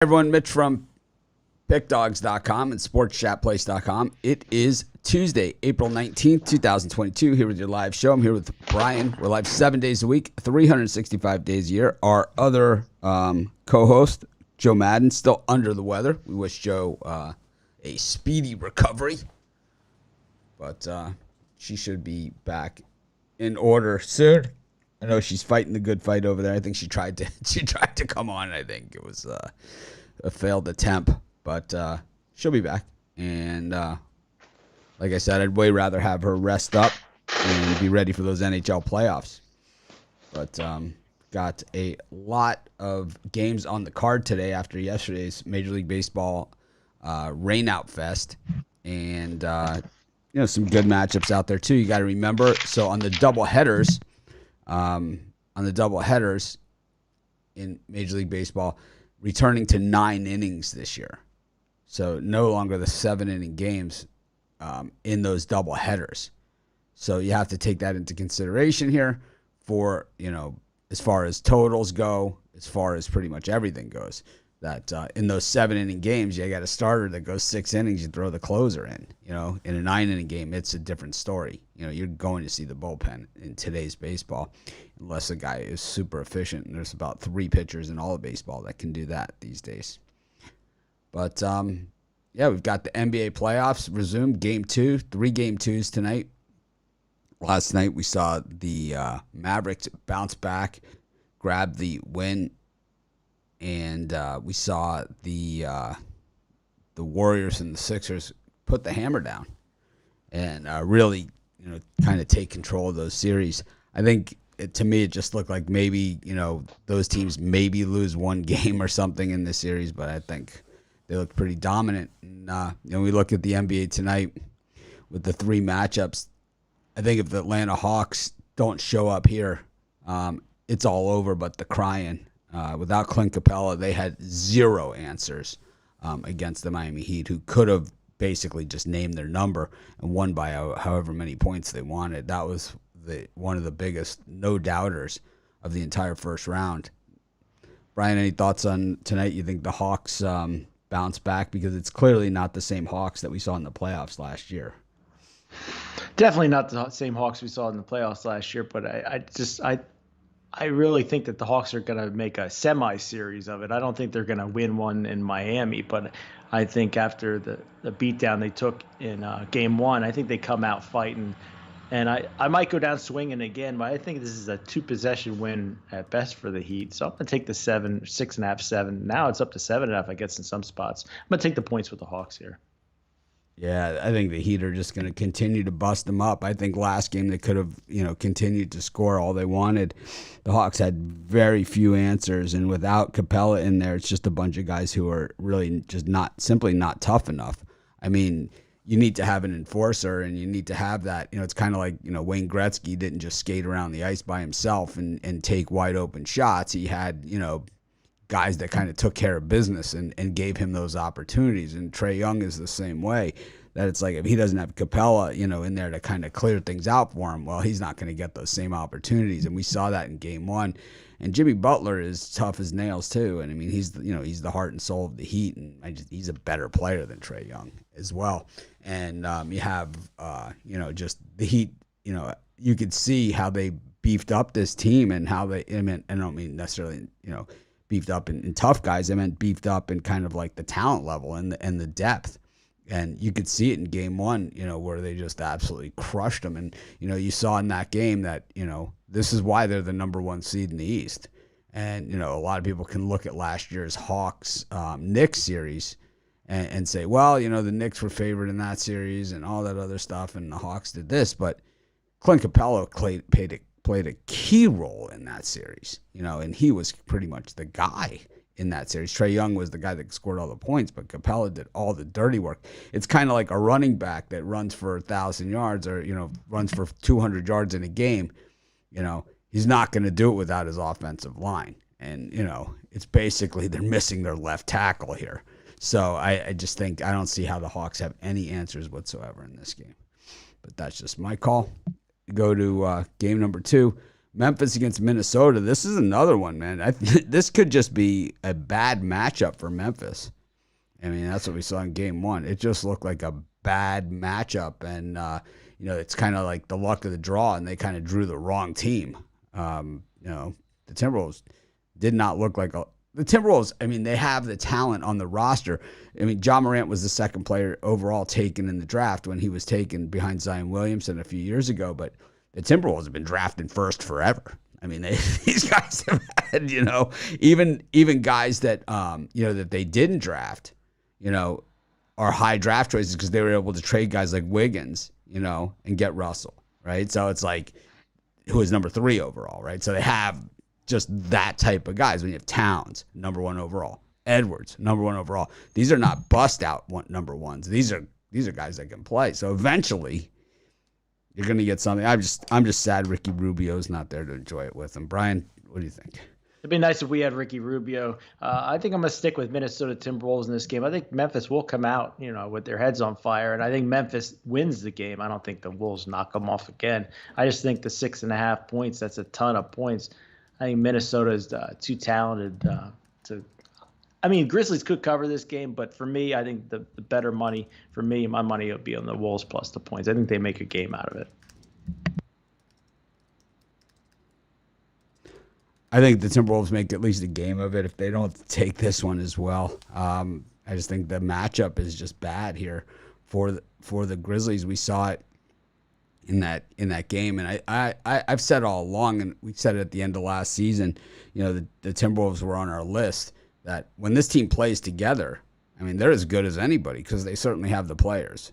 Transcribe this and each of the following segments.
Everyone, Mitch from pickdogs.com and sportschatplace.com. It is Tuesday, April 19th, 2022. Here with your live show. I'm here with Brian. We're live 7 days a week, 365 days a year. Our other co-host, Joe Madden, still under the weather. We wish Joe a speedy recovery, but she should be back in order soon. I know she's fighting the good fight over there. I think she tried to come on. I think it was a failed attempt, but she'll be back. And like I said, I'd way rather have her rest up and be ready for those NHL playoffs. But got a lot of games on the card today after yesterday's Major League Baseball rainout fest, and some good matchups out there too. You got to remember. So on the double headers. In Major League Baseball, returning to 9 innings this year. So no longer the 7-inning games in those double headers. So you have to take that into consideration here for, as far as totals go, as far as pretty much everything goes. That in those 7-inning games, you got a starter that goes 6 innings, you throw the closer in. In a 9-inning game, it's a different story. You're going to see the bullpen in today's baseball, unless a guy is super efficient. And there's about 3 pitchers in all of baseball that can do that these days. But, we've got the NBA playoffs resumed. Game 2, 3 Game 2s tonight. Last night, we saw the Mavericks bounce back, grab the win. And we saw the Warriors and the Sixers put the hammer down and really, kind of take control of those series. I think, to me, it just looked like maybe, those teams maybe lose one game or something in this series, but I think they looked pretty dominant. And, we look at the NBA tonight with the 3 matchups. I think if the Atlanta Hawks don't show up here, it's all over but the crying. Without Clint Capella, they had 0 answers against the Miami Heat, who could have basically just named their number and won by however many points they wanted. That was one of the biggest no-doubters of the entire first round. Brian, any thoughts on tonight? You think the Hawks bounce back? Because it's clearly not the same Hawks that we saw in the playoffs last year. Definitely not the same Hawks we saw in the playoffs last year, but I really think that the Hawks are going to make a semi-series of it. I don't think they're going to win one in Miami, but I think after the beatdown they took in Game 1, I think they come out fighting. And I might go down swinging again, but I think this is a 2-possession win at best for the Heat. So I'm going to take the 7, 6.5, 7. Now it's up to 7.5, I guess, in some spots. I'm going to take the points with the Hawks here. Yeah, I think the Heat are just going to continue to bust them up. I think last game they could have, continued to score all they wanted. The Hawks had very few answers, and without Capella in there, it's just a bunch of guys who are really just simply not tough enough. I mean, you need to have an enforcer, and you need to have that. It's kind of like, Wayne Gretzky didn't just skate around the ice by himself and take wide open shots. He had, guys that kind of took care of business and gave him those opportunities. And Trae Young is the same way. That it's like if he doesn't have Capella, in there to kind of clear things out for him, well, he's not going to get those same opportunities. And we saw that in Game 1. And Jimmy Butler is tough as nails too. And I mean, he's the heart and soul of the Heat, and he's a better player than Trae Young as well. And you have just the Heat. You could see how they beefed up this team and how they. I don't mean necessarily beefed up in tough guys. I meant beefed up in kind of like the talent level and the depth. And you could see it in Game 1, where they just absolutely crushed them. And, you saw in that game that, this is why they're the number 1 seed in the East. And, a lot of people can look at last year's Hawks-Knicks series and say, well, the Knicks were favored in that series and all that other stuff, and the Hawks did this. But Clint Capella played a key role in that series, and he was pretty much the guy in that series. Trae Young was the guy that scored all the points, but Capella did all the dirty work. It's kind of like a running back that runs for 1,000 yards or, runs for 200 yards in a game. He's not going to do it without his offensive line. And, it's basically they're missing their left tackle here. So I just think I don't see how the Hawks have any answers whatsoever in this game. But that's just my call. Go to game number 2. Memphis against Minnesota. This is another one, man. This could just be a bad matchup for Memphis. I mean, that's what we saw in game one. It just looked like a bad matchup. And, it's kind of like the luck of the draw, and they kind of drew the wrong team. The Timberwolves did not look like the Timberwolves. I mean, they have the talent on the roster. I mean, Ja Morant was the second player overall taken in the draft when he was taken behind Zion Williamson a few years ago. But the Timberwolves have been drafting first forever. I mean, these guys have had, even guys that, that they didn't draft, are high draft choices because they were able to trade guys like Wiggins, and get Russell, right? So it's like, who is number 3 overall, right? So they have just that type of guys. When you have Towns, number 1 overall, Edwards, number 1 overall. These are not bust out number ones. These are guys that can play. So eventually, you're going to get something. I'm just sad Ricky Rubio's not there to enjoy it with him. Brian, what do you think? It'd be nice if we had Ricky Rubio. I think I'm going to stick with Minnesota Timberwolves in this game. I think Memphis will come out, with their heads on fire, and I think Memphis wins the game. I don't think the Wolves knock them off again. I just think the 6.5 points, that's a ton of points. I think Minnesota is too talented to. I mean, Grizzlies could cover this game, but for me, I think the better money for me, my money would be on the Wolves plus the points. I think they make a game out of it. I think the Timberwolves make at least a game of it if they don't take this one as well. I just think the matchup is just bad here for the Grizzlies. We saw it in that game, and I've said all along, and we said it at the end of last season. The Timberwolves were on our list that when this team plays together, I mean, they're as good as anybody because they certainly have the players.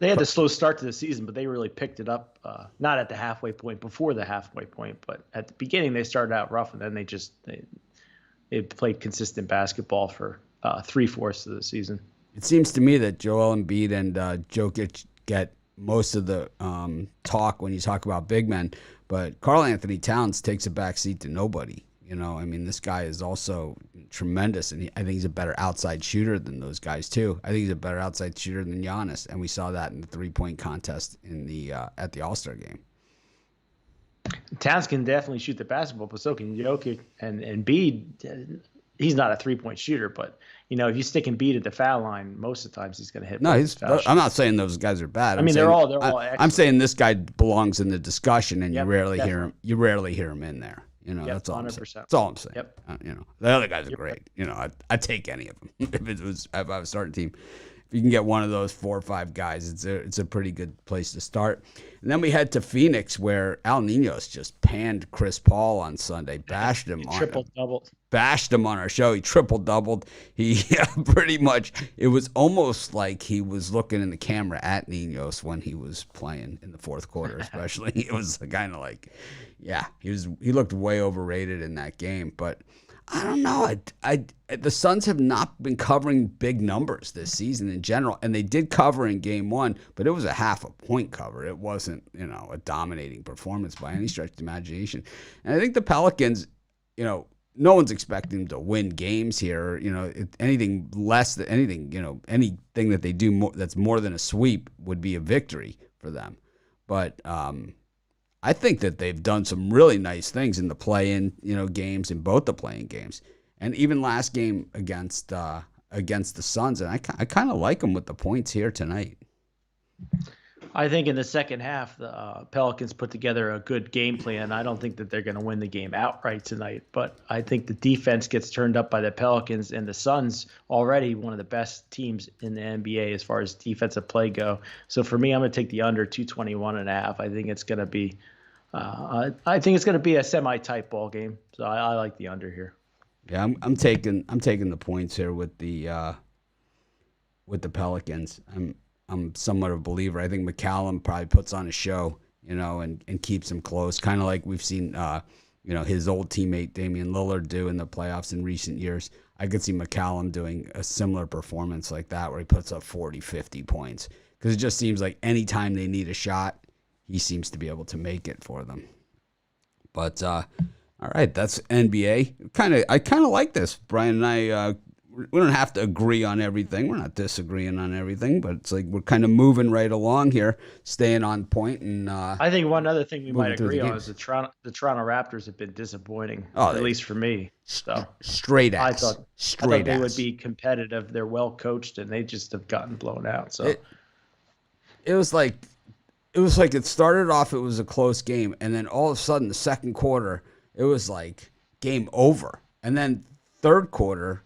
They had a slow start to the season, but they really picked it up, not at the halfway point, before the halfway point, but at the beginning they started out rough, and then they played consistent basketball for 3/4 of the season. It seems to me that Joel Embiid and Jokic get most of the talk when you talk about big men, but Karl Anthony Towns takes a backseat to nobody. This guy is also tremendous, and I think he's a better outside shooter than those guys too. I think he's a better outside shooter than Giannis, and we saw that in the 3-point contest in the at the All-Star game. Towns can definitely shoot the basketball, but so can Jokic and Embiid. He's not a 3-point shooter, but if you stick Embiid at the foul line, most of the times he's going to hit. No, I'm not saying those guys are bad. They're all excellent. I'm saying this guy belongs in the discussion, and you rarely hear him in there. That's all 100%. I'm saying. That's all I'm saying. Yep. The other guys are great. I'd take any of them if I was starting team. If you can get one of those 4 or 5 guys, it's a pretty good place to start. And then we head to Phoenix, where Al Niños just panned Chris Paul on Sunday, bashed him on our show. He triple-doubled. He pretty much, it was almost like he was looking in the camera at Niños when he was playing in the fourth quarter, especially. It was kind of like, he looked way overrated in that game. But I don't know. The Suns have not been covering big numbers this season in general, and they did cover in game one, but it was a half a point cover. It wasn't, a dominating performance by any stretch of the imagination. And I think the Pelicans, no one's expecting them to win games here. Anything less than anything, anything that they do that's more than a sweep would be a victory for them. But I think that they've done some really nice things in the play-in, games, in both the play-in games, and even last game against the Suns. And I kind of like them with the points here tonight. I think in the second half, the Pelicans put together a good game plan. I don't think that they're going to win the game outright tonight, but I think the defense gets turned up by the Pelicans, and the Suns already one of the best teams in the NBA as far as defensive play go. So for me, I'm going to take the under 221.5. I think it's going to be a semi-tight ball game. So I like the under here. Yeah, I'm taking the points here with the Pelicans. I'm somewhat of a believer. I think McCallum probably puts on a show, and keeps them close, kind of like we've seen, his old teammate Damian Lillard do in the playoffs in recent years. I could see McCallum doing a similar performance like that, where he puts up 40, 50 points, because it just seems like anytime they need a shot, he seems to be able to make it for them. But all right, that's NBA. I kind of like this. Brian and I we don't have to agree on everything. We're not disagreeing on everything, but it's like we're kind of moving right along here, staying on point, and I think one other thing we might moving through the agree on is games. the Toronto Raptors have been disappointing, Oh, at least for me. So straight I ass, thought straight they would ass. be competitive. They're well coached, and they just have gotten blown out. So It was like it started off. It was a close game, and then all of a sudden, the second quarter, it was like game over, and then third quarter.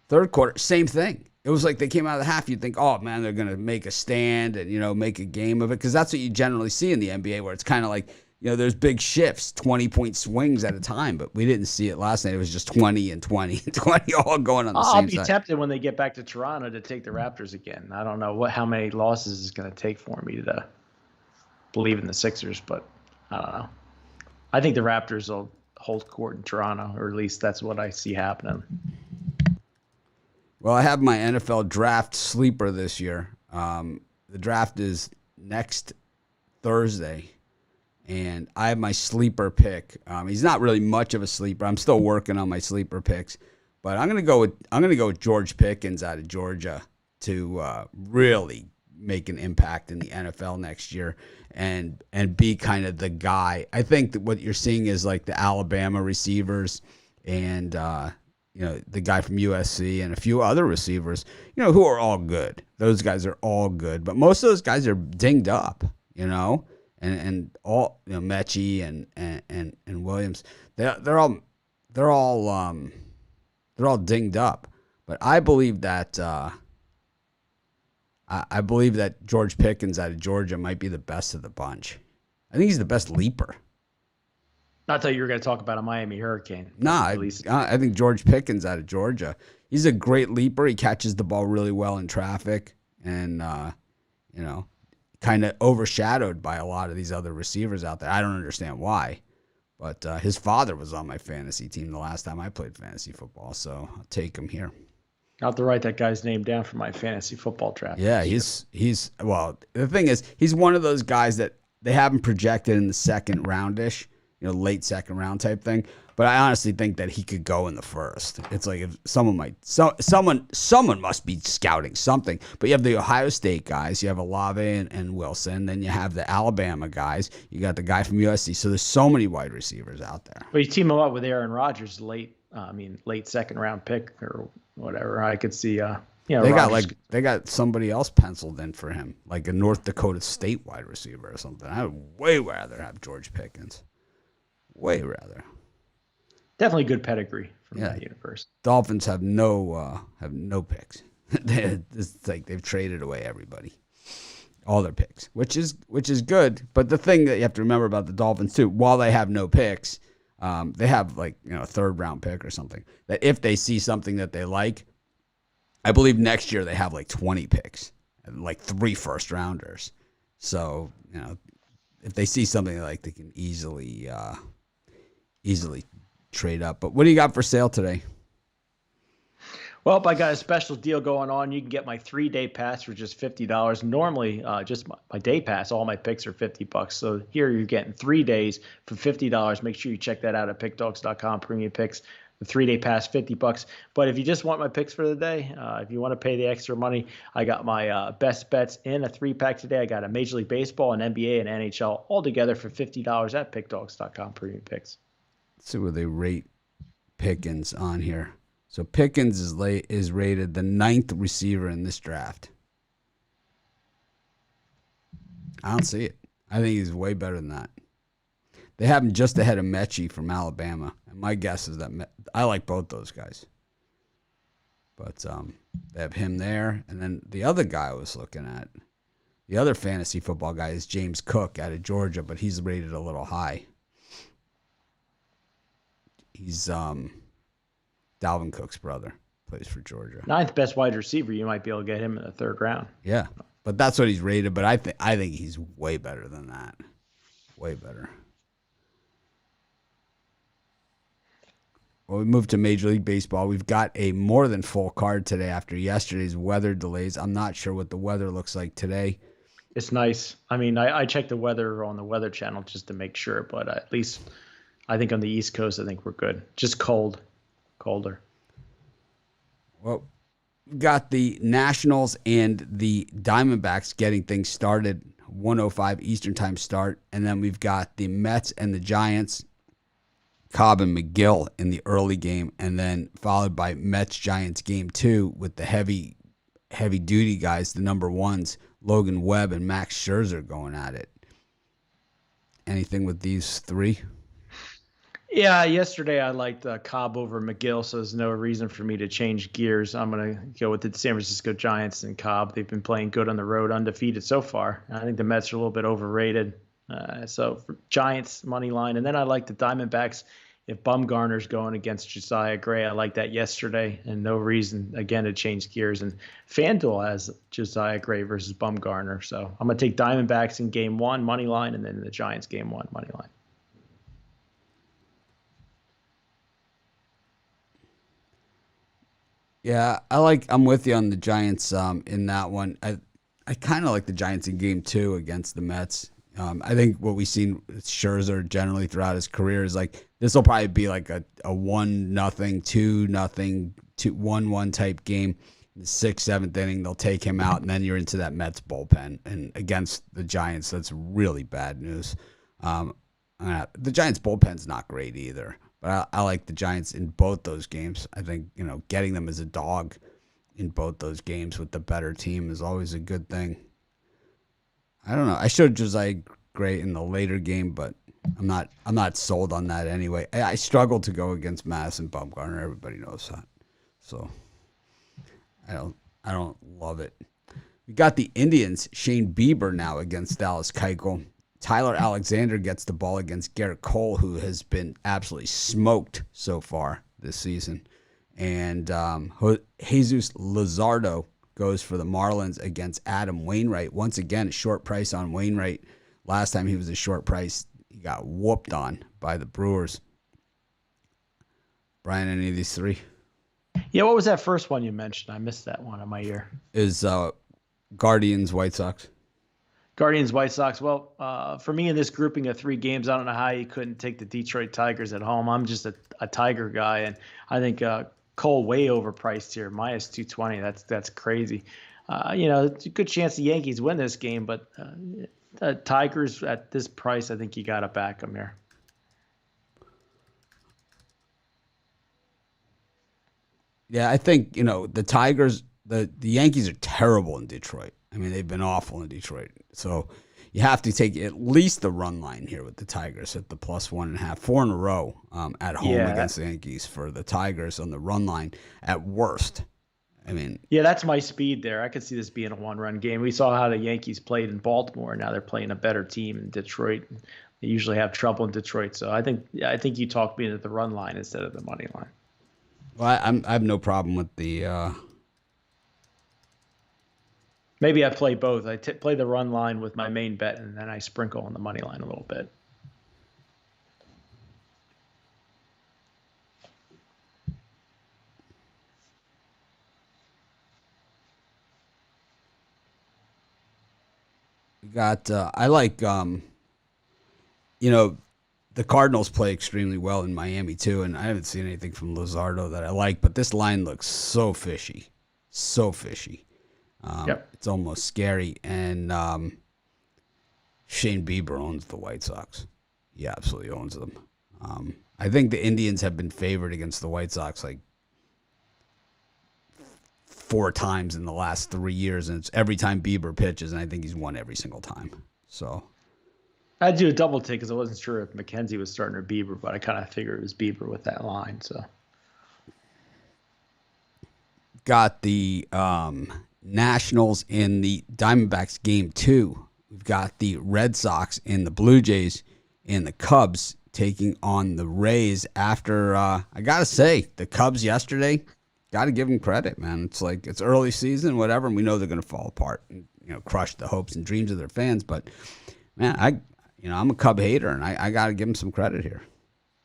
Third quarter, same thing. It was like they came out of the half. You'd think, oh man, they're gonna make a stand and make a game of it, because that's what you generally see in the NBA, where it's kind of like there's big shifts, 20-point swings at a time. But we didn't see it last night. It was just 20 and 20 and 20 all going on the I'll same be side. tempted when they get back to Toronto to take the Raptors again. I don't know how many losses it's going to take for me to believe in the Sixers, but I don't know. I think the Raptors will hold court in Toronto, or at least that's what I see happening. Well, I have my NFL draft sleeper this year. The draft is next Thursday, and I have my sleeper pick. He's not really much of a sleeper. I'm still working on my sleeper picks, but I'm gonna go with George Pickens out of Georgia to really make an impact in the NFL next year and be kind of the guy. I think that what you're seeing is like the Alabama receivers and the guy from USC and a few other receivers, who are all good. Those guys are all good, but most of those guys are dinged up, and all Mechie and Williams, they're all dinged up. But I believe that George Pickens out of Georgia might be the best of the bunch. I think he's the best leaper. I thought you were going to talk about a Miami Hurricane. No, I think George Pickens out of Georgia. He's a great leaper. He catches the ball really well in traffic, and kind of overshadowed by a lot of these other receivers out there. I don't understand why, but his father was on my fantasy team the last time I played fantasy football, so I'll take him here. I'll have to write that guy's name down for my fantasy football draft. Yeah, well, the thing is, he's one of those guys that they haven't projected in the second roundish. Late second round type thing. But I honestly think that he could go in the first. It's like if someone must be scouting something. But you have the Ohio State guys, you have Olave and Wilson, then you have the Alabama guys, you got the guy from USC. So there's so many wide receivers out there. Well, you team him up with Aaron Rodgers, late second round pick or whatever. I could see. They got somebody else penciled in for him, like a North Dakota State wide receiver or something. I would way rather have George Pickens. Way rather. Definitely good pedigree from that universe. Dolphins have no picks. It's like they've traded away everybody, all their picks, which is good. But the thing that you have to remember about the Dolphins too, while they have no picks, they have a third round pick or something. That if they see something that they like, I believe next year they have 20 picks, like 3 first rounders. So if they see something they like, they can easily trade up. But what do you got for sale today? Well, I got a special deal going on. You can get my 3-day pass for just $50. Normally, just my day pass, all my picks are $50. So here you're getting 3 days for $50. Make sure you check that out at pickdogs.com. Premium picks. The 3-day pass, $50. But if you just want my picks for the day, if you want to pay the extra money, I got my best bets in a 3-pack today. I got a Major League Baseball, an NBA, and NHL all together for $50 at pickdogs.com. Premium picks. Let's see where they rate Pickens on here. So Pickens is rated the 9th receiver in this draft. I don't see it. I think he's way better than that. They have him just ahead of Mechie from Alabama. And my guess is that I like both those guys. But they have him there. And then the other guy I was looking at, the other fantasy football guy is James Cook out of Georgia, but he's rated a little high. He's Dalvin Cook's brother, plays for Georgia. 9th best wide receiver. You might be able to get him in the 3rd round. Yeah, but that's what he's rated. But I think he's way better than that. Way better. Well, we moved to Major League Baseball. We've got a more than full card today after yesterday's weather delays. I'm not sure what the weather looks like today. It's nice. I mean, I checked the weather on the Weather Channel just to make sure, but at least I think on the East Coast, I think we're good. Just colder. Well, we got the Nationals and the Diamondbacks getting things started. 1:05 Eastern time start, and then we've got the Mets and the Giants. Cobb and McGill in the early game, and then followed by Mets Giants game 2 with the heavy duty guys, the number ones, Logan Webb and Max Scherzer going at it. Anything with these three? Yeah, yesterday I liked Cobb over McGill, so there's no reason for me to change gears. I'm going to go with the San Francisco Giants and Cobb. They've been playing good on the road, undefeated so far. I think the Mets are a little bit overrated. So for Giants money line, and then I like the Diamondbacks. If Bumgarner's going against Josiah Gray, I like that yesterday, and no reason again to change gears. And FanDuel has Josiah Gray versus Bumgarner, so I'm gonna take Diamondbacks in game 1 money line, and then the Giants game 1 money line. Yeah, I'm with you on the Giants in that one. I kind of like the Giants in game 2 against the Mets. I think what we've seen with Scherzer generally throughout his career is like this will probably be like a 1-0, 2-0, 1-1 type game. In the 6th, 7th inning, they'll take him out, and then you're into that Mets bullpen. And against the Giants, that's really bad news. The Giants bullpen's not great either, but I like the Giants in both those games. I think getting them as a dog in both those games with the better team is always a good thing. I don't know. I showed Josiah Gray in the later game, but I'm not sold on that anyway. I struggle to go against Madison Bumgarner. Everybody knows that. So I don't love it. We got the Indians, Shane Bieber now against Dallas Keuchel. Tyler Alexander gets the ball against Garrett Cole, who has been absolutely smoked so far this season. And Jesus Luzardo goes for the Marlins against Adam Wainwright. Once again, a short price on Wainwright. Last time he was a short price, he got whooped on by the Brewers. Brian, any of these three? Yeah, what was that first one you mentioned? I missed that one on my ear. Is Guardians, White Sox. Guardians, White Sox. Well, for me in this grouping of 3 games, I don't know how you couldn't take the Detroit Tigers at home. I'm just a Tiger guy, and I think Cole way overpriced here, minus 220. That's crazy. It's a good chance the Yankees win this game, but the Tigers at this price, I think you got to back them here. Yeah, I think the Tigers, the Yankees are terrible in Detroit. I mean, they've been awful in Detroit. So you have to take at least the run line here with the Tigers at the +1.5, 4 in a row at home against the Yankees for the Tigers on the run line at worst. I mean, yeah, that's my speed there. I could see this being a 1-run game. We saw how the Yankees played in Baltimore. Now they're playing a better team in Detroit. They usually have trouble in Detroit. So I think you talked me into the run line instead of the money line. Well, I have no problem with the. Maybe I play both. I play the run line with my main bet, and then I sprinkle on the money line a little bit. We got. I like. The Cardinals play extremely well in Miami too, and I haven't seen anything from Luzardo that I like. But this line looks so fishy, so fishy. It's almost scary. And Shane Bieber owns the White Sox. He absolutely owns them. I think the Indians have been favored against the White Sox like 4 times in the last 3 years, and it's every time Bieber pitches, and I think he's won every single time. So I'd do a double take because I wasn't sure if McKenzie was starting or Bieber, but I kind of figured it was Bieber with that line. So got the Nationals in the Diamondbacks game 2. We've got the Red Sox and the Blue Jays and the Cubs taking on the Rays after, I got to say, the Cubs yesterday, got to give them credit, man. It's like it's early season, whatever, and we know they're going to fall apart and crush the hopes and dreams of their fans. But, man, I'm a Cub hater, and I got to give them some credit here.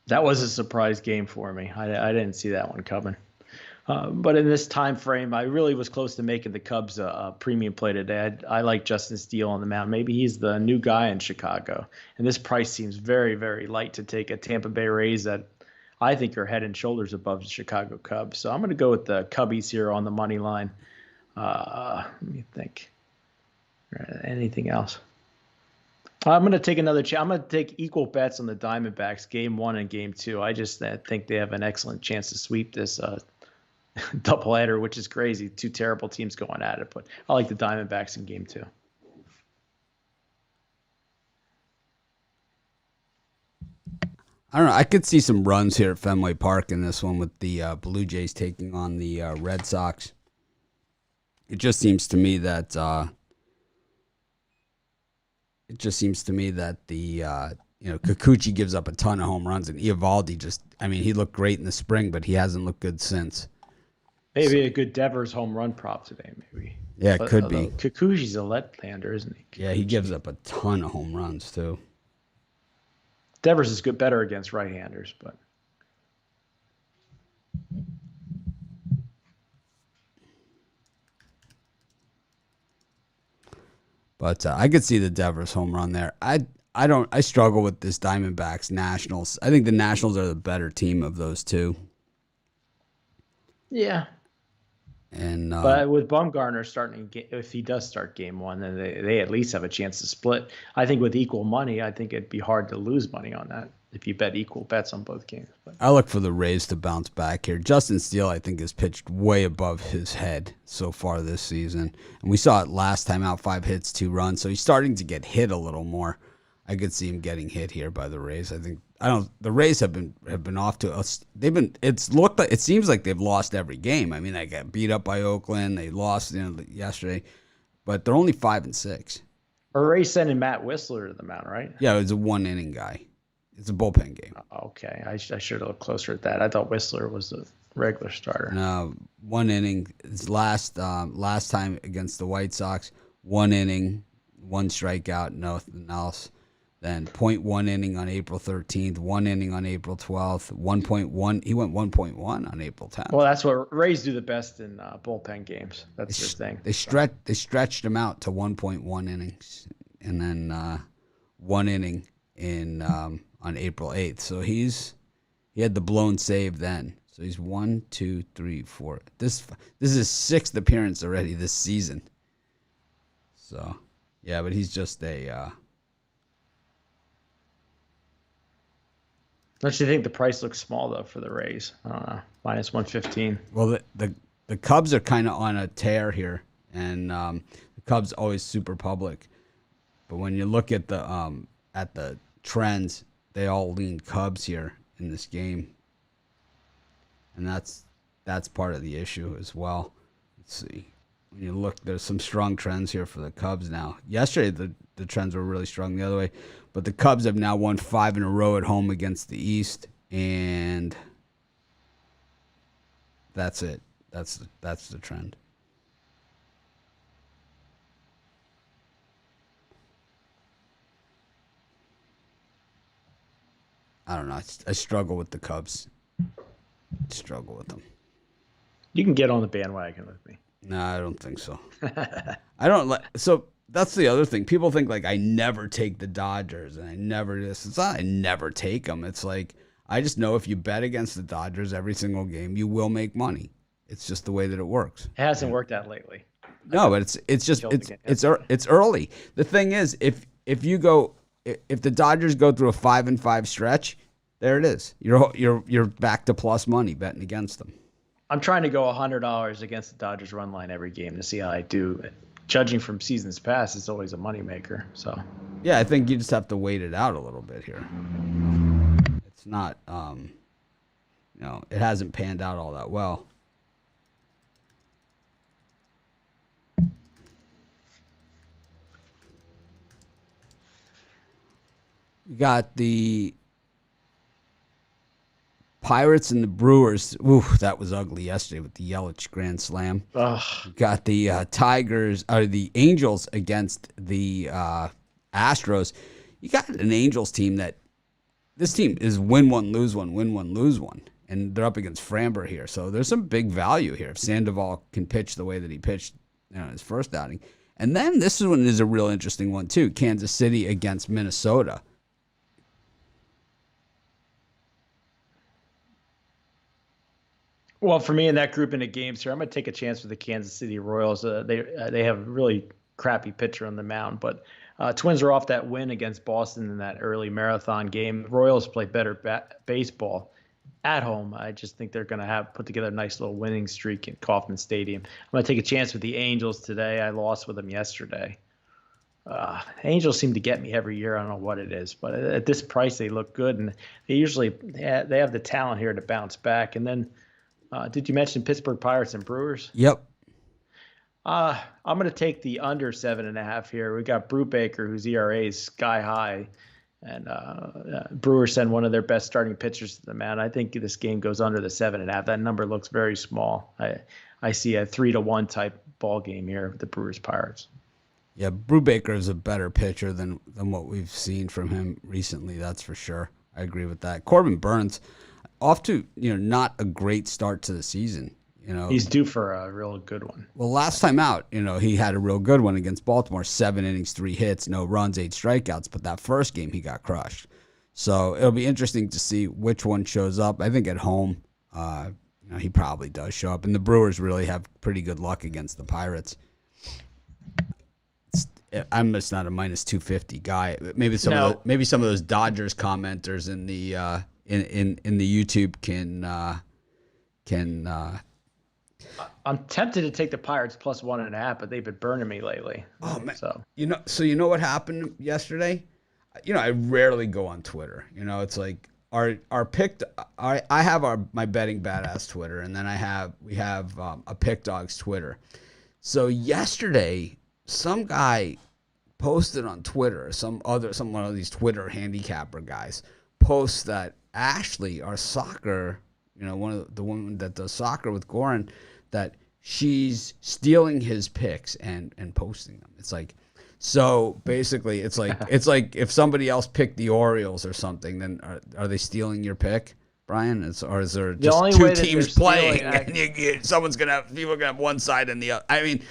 That was a surprise game for me. I didn't see that one coming. But in this time frame, I really was close to making the Cubs a premium play today. I like Justin Steele on the mound. Maybe he's the new guy in Chicago. And this price seems very, very light to take a Tampa Bay Rays that I think are head and shoulders above the Chicago Cubs. So I'm going to go with the Cubbies here on the money line. Let me think. Anything else? I'm going to take another chance. I'm going to take equal bets on the Diamondbacks, game 1 and game 2. I just think they have an excellent chance to sweep this doubleheader, which is crazy. Two terrible teams going at it, but I like the Diamondbacks in game 2. I don't know. I could see some runs here at Fenway Park in this one with the Blue Jays taking on the Red Sox. It just seems to me that the Kikuchi gives up a ton of home runs, and Eovaldi he looked great in the spring, but he hasn't looked good since. Maybe a good Devers home run prop today, maybe. Yeah, it could be. Kikuchi's a left-hander, isn't he? Yeah, he gives up a ton of home runs too. Devers is better against right-handers, but I could see the Devers home run there. I struggle with this Diamondbacks Nationals. I think the Nationals are the better team of those two. Yeah. And but with Bumgarner if he does start game 1, then they at least have a chance to split. I think with equal money, I think it'd be hard to lose money on that if you bet equal bets on both games. But I look for the Rays to bounce back here. Justin Steele, I think, has pitched way above his head so far this season. And we saw it last time out, 5 hits, 2 runs. So he's starting to get hit a little more. I could see him getting hit here by the Rays. The Rays have been off to us. It seems like they've lost every game. I mean, they got beat up by Oakland. They lost yesterday, but they're only 5-6. Rays sending Matt Whistler to the mound, right? Yeah, it was a 1-inning guy. It's a bullpen game. Okay, I should have looked closer at that. I thought Whistler was the regular starter. No, 1 inning. It's last time against the White Sox. 1 inning, 1 strikeout, nothing else. Then 0.1 inning on April 13th, 1 inning on April 12th, 1.1. He went 1.1 on April 10th. Well, that's what Rays do the best in bullpen games. That's their thing. They stretched him out to 1.1 innings, and then 1 inning on April 8th. So he had the blown save then. So he's 1, 2, 3, 4. This is his 6th appearance already this season. So yeah, but he's just a. Don't you think the price looks small though for the Rays? I don't know, -115. Well, the Cubs are kind of on a tear here, and the Cubs always super public. But when you look at the trends, they all lean Cubs here in this game, and that's part of the issue as well. Let's see. When you look, there's some strong trends here for the Cubs now. Yesterday, the trends were really strong the other way. But the Cubs have now won 5 in a row at home against the East, and that's it. That's the trend. I don't know. I struggle with the Cubs. Struggle with them. You can get on the bandwagon with me. No, I don't think so. I don't like. So that's the other thing. People think like I never take the Dodgers and I never this. It's not I never take them. It's like I just know if you bet against the Dodgers every single game, you will make money. It's just the way that it works. It hasn't worked out lately. No, but it's early. The thing is, if the Dodgers go through a 5-5 stretch, there it is. You're back to plus money betting against them. I'm trying to go $100 against the Dodgers run line every game to see how I do. Judging from seasons past, it's always a moneymaker. So yeah, I think you just have to wait it out a little bit here. It's not, it hasn't panned out all that well. We got the Pirates and the Brewers. Ooh, that was ugly yesterday with the Yelich grand slam. Ugh. Got the the Angels against the Astros. You got an Angels team this team is win one, lose one, win one, lose one. And they're up against Framber here. So there's some big value here if Sandoval can pitch the way that he pitched his first outing. And then this one is a real interesting one too. Kansas City against Minnesota. Well, for me in that group in the games here, I'm going to take a chance with the Kansas City Royals. They have a really crappy pitcher on the mound, but Twins are off that win against Boston in that early marathon game. The Royals play better baseball at home. I just think they're going to have put together a nice little winning streak in Kauffman Stadium. I'm going to take a chance with the Angels today. I lost with them yesterday. Angels seem to get me every year. I don't know what it is, but at this price, they look good, and they have the talent here to bounce back. And then, did you mention Pittsburgh Pirates and Brewers? Yep. I'm going to take the under 7.5 here. We got Brubaker, whose ERA is sky high, and Brewers send one of their best starting pitchers to the mound. I think this game goes under the 7.5. That number looks very small. I see a 3-1 type ball game here with the Brewers Pirates. Yeah, Brubaker is a better pitcher than what we've seen from him recently. That's for sure. I agree with that. Corbin Burns, off to not a great start to the season. He's due for a real good one. Well, last time out, he had a real good one against Baltimore. 7 innings, 3 hits, no runs, 8 strikeouts. But that first game, he got crushed. So it'll be interesting to see which one shows up. I think at home, he probably does show up. And the Brewers really have pretty good luck against the Pirates. I'm just not a minus 250 guy. Maybe some of those Dodgers commenters in the in the YouTube can. I'm tempted to take the Pirates plus 1.5, but they've been burning me lately. Oh man! So what happened yesterday? I rarely go on Twitter. It's like our picked. I have my betting badass Twitter, and then we have a Pick Dogs Twitter. So yesterday, some guy posted on Twitter, some one of these Twitter handicapper guys posts that Ashley, our soccer, the woman that does soccer with Goran, that she's stealing his picks and posting them. It's like, so basically it's like if somebody else picked the Orioles or something, then are they stealing your pick, Brian? Or is there just two teams playing and people are gonna have one side and the other? I mean,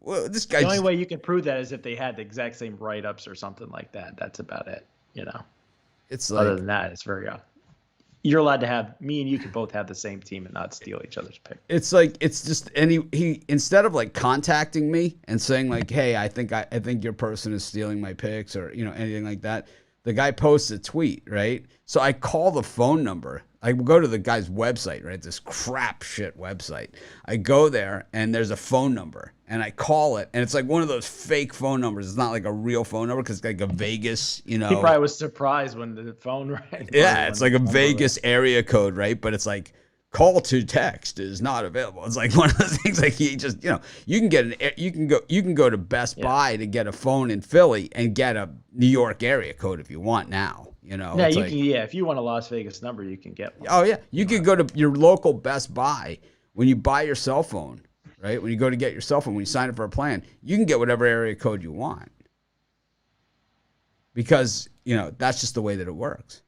well, this guy. The only way you can prove that is if they had the exact same write-ups or something like that. That's about it. It's like, other than that, it's very you're allowed to have, me and you can both have the same team and not steal each other's pick. It's like, it's just, and he instead of like contacting me and saying like, hey, I think your person is stealing my picks or anything like that, the guy posts a tweet, right? So I call the phone number. I go to the guy's website, right? This crap shit website. I go there and there's a phone number and I call it and it's like one of those fake phone numbers. It's not like a real phone number because it's like a Vegas, He probably was surprised when the phone rang. Yeah, it's like a Vegas area code, right? But it's like call to text is not available. It's like one of those things like he just, you can go to Best Buy to get a phone in Philly and get a New York area code if you want now. Yeah, you can. Yeah, if you want a Las Vegas number, you can get one. Oh yeah, you could go to your local Best Buy when you buy your cell phone, right? When you go to get your cell phone, when you sign up for a plan, you can get whatever area code you want because that's just the way that it works.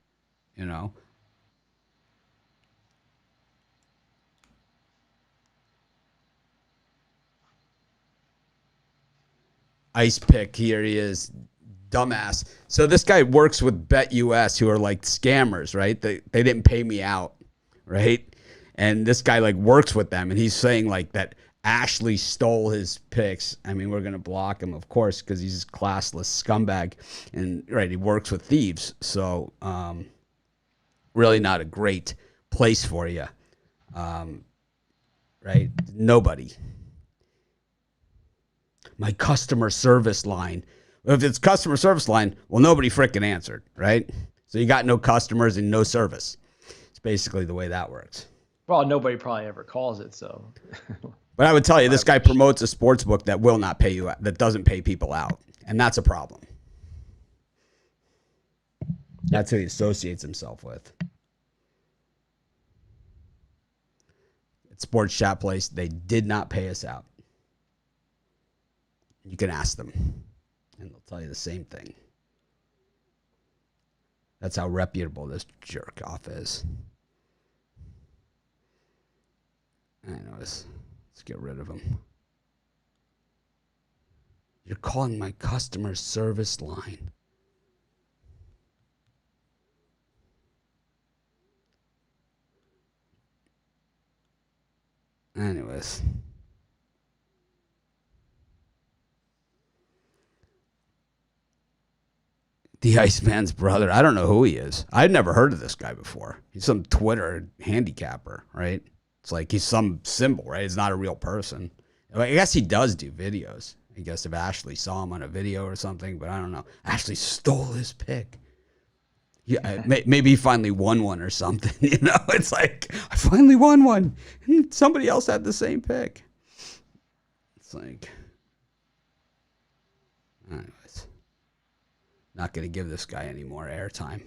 Ice pick, here he is. Dumbass. So this guy works with BetUS, who are like scammers, right? They didn't pay me out, right? And this guy like works with them, and he's saying like that Ashley stole his picks. I mean, we're gonna block him, of course, because he's a classless scumbag, and right, he works with thieves. So really not a great place for you, right? Nobody. My customer service line. If it's customer service line, well, nobody frickin' answered, right? So you got no customers and no service. It's basically the way that works. Well, nobody probably ever calls it, so. But I would tell you, this guy promotes a sports book that will not pay you out, that doesn't pay people out, and that's a problem. That's who he associates himself with. At Sports Chat Place, they did not pay us out. You can ask them, and they'll tell you the same thing. That's how reputable this jerk off is. Anyways, let's get rid of him. You're calling my customer service line. Anyways. The Iceman's brother. I don't know who he is. I'd never heard of this guy before. He's some Twitter handicapper, right? It's like he's some symbol, right? He's not a real person. I guess he does do videos. I guess if Ashley saw him on a video or something, but I don't know. Ashley stole his pick. Yeah, maybe he finally won one or something. You know, it's like, I finally won one. Somebody else had the same pick. It's like, anyways, not going to give this guy any more airtime.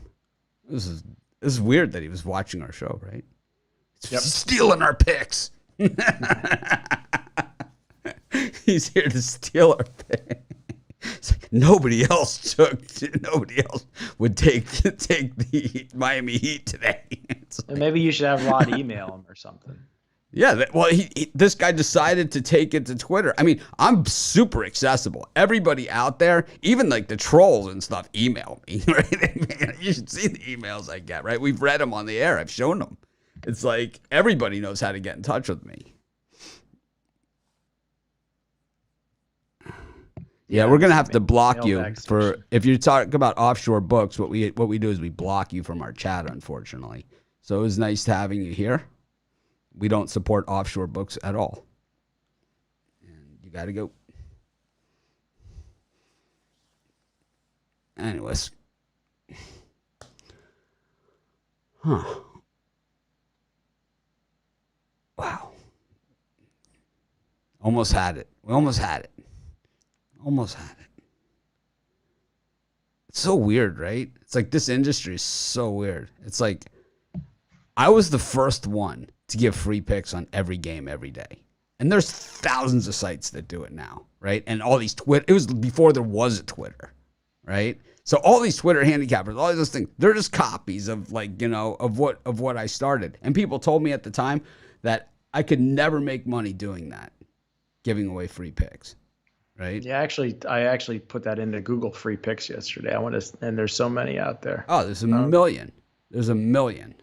This is weird that he was watching our show, right? Yep. Stealing our picks. He's here to steal our picks. Nobody else would take the Miami Heat today. Like, maybe you should have Rod email him or something. Yeah, well, this guy decided to take it to Twitter. I mean, I'm super accessible. Everybody out there, even like the trolls and stuff, email me. Right? You should see the emails I get. Right? We've read them on the air. I've shown them. It's like everybody knows how to get in touch with me. Yeah, we're gonna have to block you for if you talk about offshore books. What we do is we block you from our chat, unfortunately. So it was nice having you here. We don't support offshore books at all. And you got to go. Anyways, wow, almost had it. We almost had it. Almost had it. It's so weird, right? It's like this industry is so weird. It's like I was the first one to give free picks on every game every day. And there's thousands of sites that do it now, right? And all these Twitter, it was before there was a Twitter, right? So all these Twitter handicappers, all those things, they're just copies of like, you know, of what I started. And people told me at the time that I could never make money doing that, giving away free picks. Right? Yeah, I actually put that into Google free picks yesterday. And there's so many out there. Oh, there's a million. There's a million.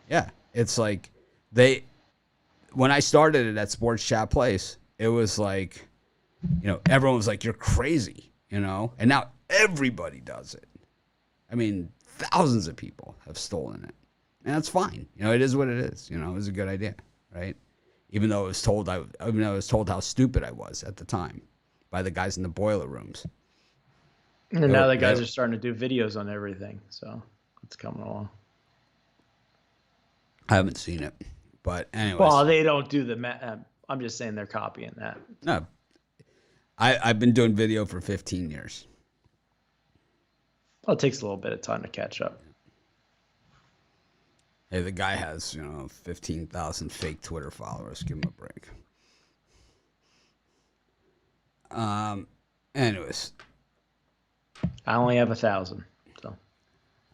Yeah, it's like when I started it at Sports Chat Place, it was like, you know, everyone was like, "You're crazy," you know, and now everybody does it. I mean, thousands of people have stolen it, and that's fine. You know, it is what it is. You know, it was a good idea, right? Even though I was told how stupid I was at the time by the guys in the boiler rooms. And now the guys are starting to do videos on everything, so it's coming along. I haven't seen it, but anyways. Well, they don't do the. I'm just saying they're copying that. No, I've been doing video for 15 years. Well, it takes a little bit of time to catch up. Hey, the guy has 15,000 fake Twitter followers. Give him a break. Anyways, I only have 1,000. So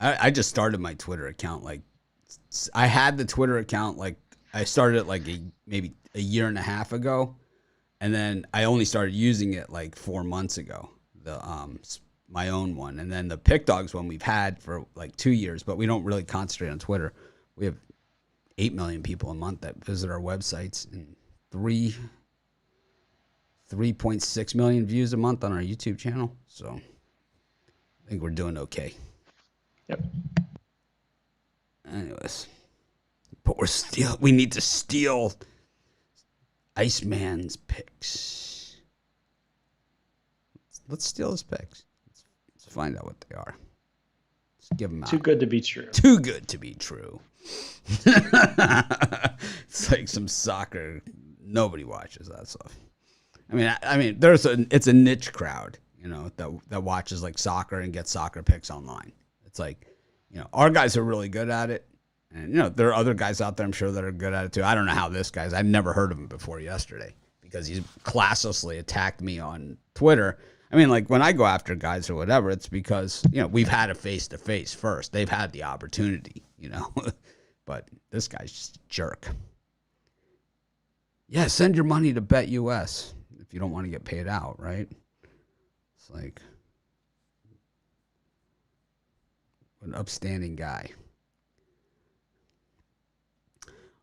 I just started my Twitter account. Like, I had the Twitter account, like, I started it like maybe a year and a half ago. And then I only started using it like 4 months ago, my own one. And then the Pick Dogs one we've had for like 2 years, but we don't really concentrate on Twitter. We have 8 million people a month that visit our websites and 3.6 million views a month on our YouTube channel. So I think we're doing okay. Yep. Anyways, but we need to steal Iceman's picks. Let's steal his picks. Let's find out what they are. Let's give them out. Too good to be true. Too good to be true. It's like some soccer. Nobody watches that stuff. I mean, it's a niche crowd, that watches like soccer and gets soccer picks online. It's like, our guys are really good at it. And, there are other guys out there, I'm sure, that are good at it too. I don't know how this guy's, I've never heard of him before yesterday because he's classlessly attacked me on Twitter. I mean, like when I go after guys or whatever, it's because, we've had a face-to-face first. They've had the opportunity, but this guy's just a jerk. Yeah, send your money to BetUS if you don't want to get paid out, right? It's like an upstanding guy.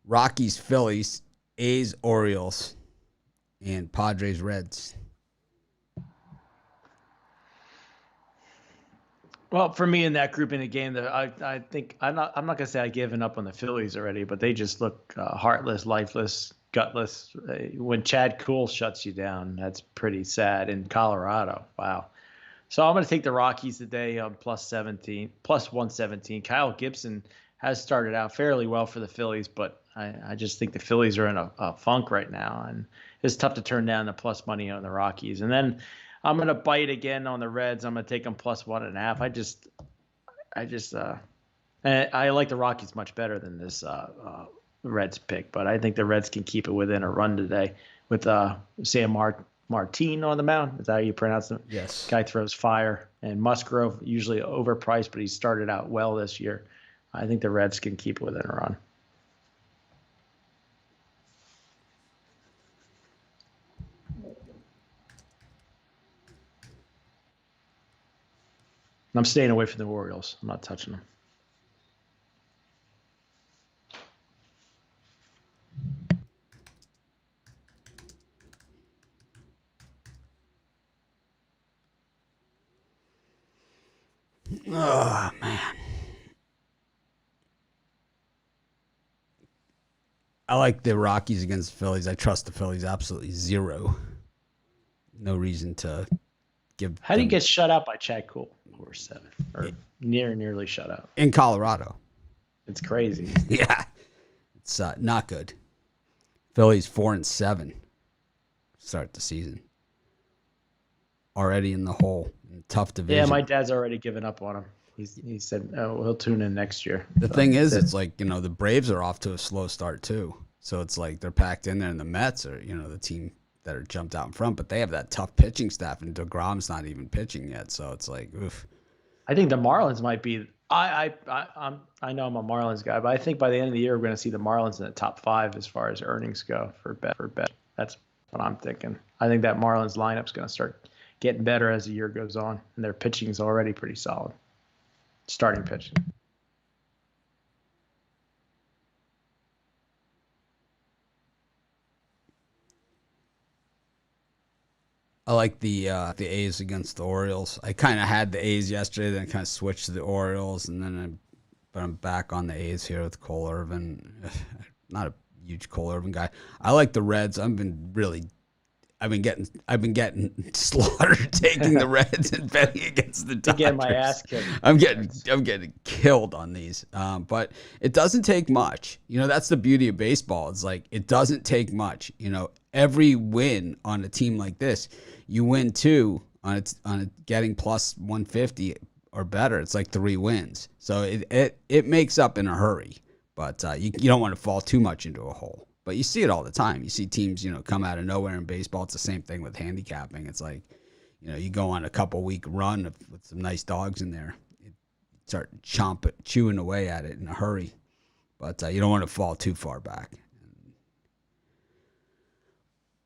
Rockies, Phillies. A's, Orioles, and Padres, Reds. Well, for me in that group in the game, that I think I'm not gonna say I've given up on the Phillies already, but they just look heartless, lifeless, gutless. When Chad Kuhl shuts you down, that's pretty sad in Colorado. Wow. So I'm going to take the Rockies today on plus 117. Kyle Gibson has started out fairly well for the Phillies, but I just think the Phillies are in a funk right now, and it's tough to turn down the plus money on the Rockies. And then I'm going to bite again on the Reds. I'm going to take them plus 1.5. I like the Rockies much better than this Reds pick, but I think the Reds can keep it within a run today with Sam Martin on the mound. Is that how you pronounce it? Yes. Guy throws fire. And Musgrove, usually overpriced, but he started out well this year. I think the Reds can keep it within a run. I'm staying away from the Orioles. I'm not touching them. Oh, man. I like the Rockies against the Phillies. I trust the Phillies absolutely zero. No reason to give. How do you get shut out by Chad Kuhl? Or 7. Or nearly shut out. In Colorado. It's crazy. Yeah. It's not good. Phillies 4-7. Start the season. Already in the hole. Tough division. Yeah, my dad's already given up on him. He said, "Oh, he'll tune in next year." The thing is, it's like, the Braves are off to a slow start too. So it's like they're packed in there, and the Mets are, the team that are jumped out in front, but they have that tough pitching staff, and DeGrom's not even pitching yet. So it's like, oof. I think the Marlins might be. I know I'm a Marlins guy, but I think by the end of the year we're going to see the Marlins in the top 5 as far as earnings go for bet. That's what I'm thinking. I think that Marlins lineup's going to start getting better as the year goes on, and their pitching is already pretty solid. Starting pitching. I like the A's against the Orioles. I kind of had the A's yesterday, then I kind of switched to the Orioles, and then I'm back on the A's here with Cole Irvin. Not a huge Cole Irvin guy. I like the Reds. I've been getting slaughtered taking the Reds and betting against the Dodgers. Getting my ass kicked. I'm getting killed on these. But it doesn't take much. That's the beauty of baseball. It's like it doesn't take much. Every win on a team like this, you win 2 on getting plus 150 or better. It's like 3 wins. So it makes up in a hurry. But you don't want to fall too much into a hole. But you see it all the time. You see teams, come out of nowhere in baseball. It's the same thing with handicapping. It's like, you go on a couple-week run with some nice dogs in there. You start chewing away at it in a hurry. But you don't want to fall too far back.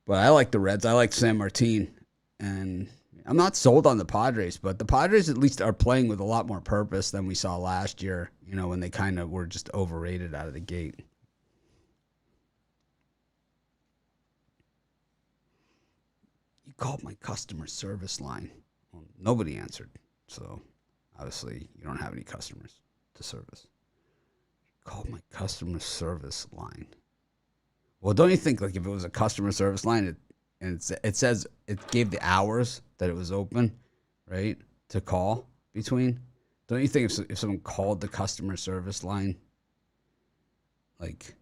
But I like the Reds. I like San Martin. And I'm not sold on the Padres, but the Padres at least are playing with a lot more purpose than we saw last year, when they kind of were just overrated out of the gate. You called my customer service line. Well, nobody answered. So obviously you don't have any customers to service. Called my customer service line. Well, don't you think like if it was a customer service line it says it gave the hours that it was open, right, to call between? Don't you think if someone called the customer service line like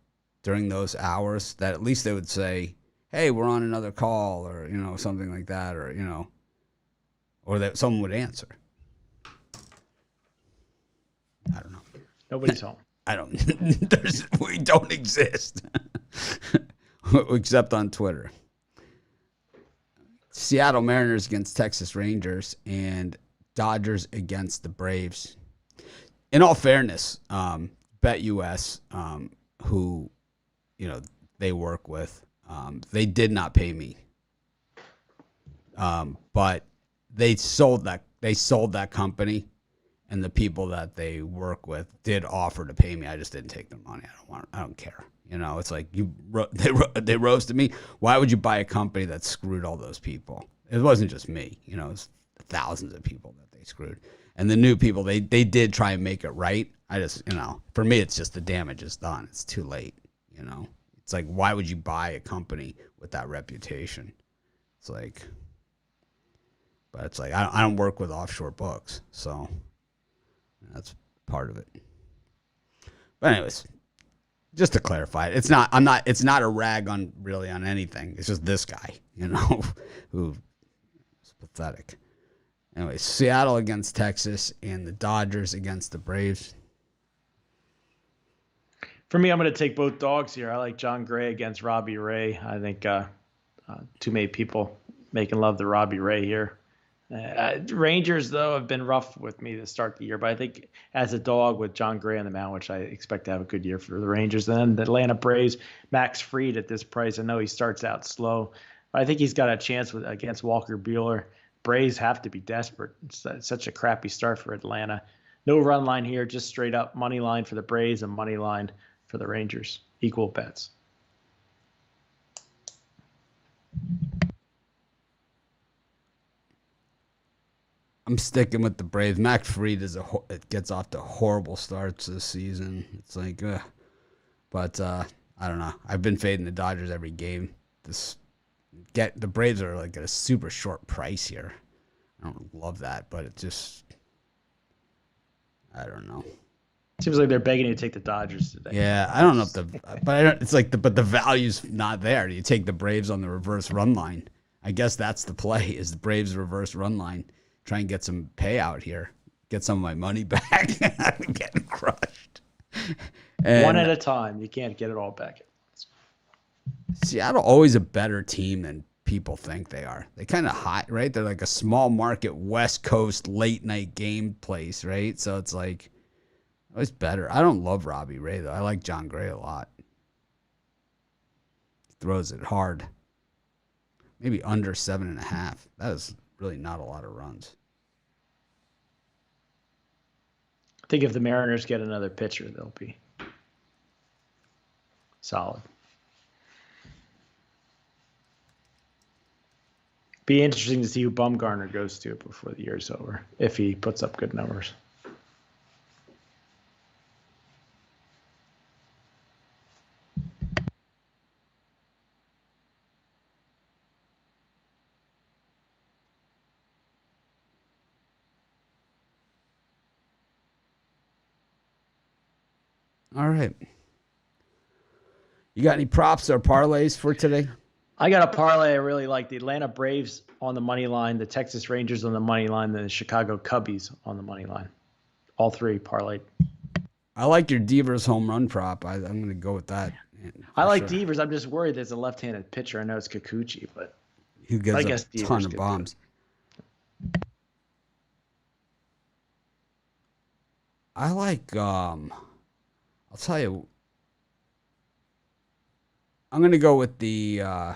during those hours that at least they would say, hey, we're on another call, or, something like that, or, or that someone would answer. I don't know. Nobody's home. I don't, we don't exist. Except on Twitter. Seattle Mariners against Texas Rangers and Dodgers against the Braves. In all fairness, BetUS, who, they work with, they did not pay me, but they sold that company, and the people that they work with did offer to pay me. I just didn't take their money. I don't care. It's like they roasted me. Why would you buy a company that screwed all those people? It wasn't just me. It was thousands of people that they screwed. And the new people, they did try and make it right. I just, for me, it's just the damage is done. It's too late. It's like, why would you buy a company with that reputation? It's like, but it's like, I don't work with offshore books. So that's part of it. But anyways, just to clarify, it's not a rag on anything. It's just this guy, who is pathetic. Anyways, Seattle against Texas and the Dodgers against the Braves. For me, I'm going to take both dogs here. I like John Gray against Robbie Ray. I think too many people making love to Robbie Ray here. Rangers, though, have been rough with me to start the year, but I think as a dog with John Gray on the mound, which I expect to have a good year for the Rangers. And then the Atlanta Braves, Max Fried at this price. I know he starts out slow, but I think he's got a chance against Walker Buehler. Braves have to be desperate. It's such a crappy start for Atlanta. No run line here, just straight up money line for the Braves and money line for the Rangers. Equal bets. I'm sticking with the Braves. Max Fried it gets off to horrible starts this season. It's like, but I don't know. I've been fading the Dodgers every game. The Braves are like at a super short price here. I don't love that, but it just, I don't know. Seems like they're begging you to take the Dodgers today. Yeah, I don't know it's like the value's not there. You take the Braves on the reverse run line. I guess that's the play, is the Braves reverse run line. Try and get some payout here. Get some of my money back. I'm getting crushed. And one at a time. You can't get it all back. Seattle always a better team than people think they are. They kind of hot, right? They're like a small market West Coast late night game place, right? So it's like always better. I don't love Robbie Ray though. I like John Gray a lot. He throws it hard. Maybe under 7.5. That is really not a lot of runs. I think if the Mariners get another pitcher, they'll be solid. Be interesting to see who Bumgarner goes to before the year's over, if he puts up good numbers. All right. You got any props or parlays for today? I got a parlay I really like. The Atlanta Braves on the money line, the Texas Rangers on the money line, and the Chicago Cubbies on the money line. All three parlayed. I like your Devers home run prop. I'm going to go with that. I like Devers. I'm just worried there's a left-handed pitcher. I know it's Kikuchi, but he gives a ton of bombs. I like, I'll tell you, I'm going to go with the, I'm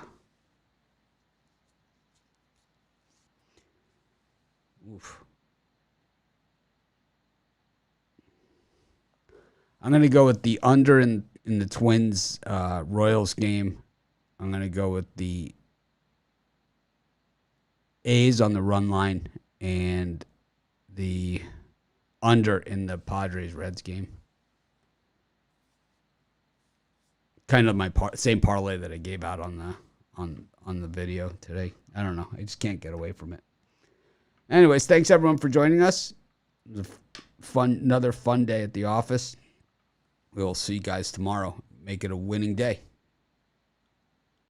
going to go with the under in the Twins Royals game. I'm going to go with the A's on the run line and the under in the Padres Reds game. Kind of my same parlay that I gave out on the video today. I don't know. I just can't get away from it. Anyways, thanks everyone for joining us. It was another fun day at the office. We'll see you guys tomorrow. Make it a winning day.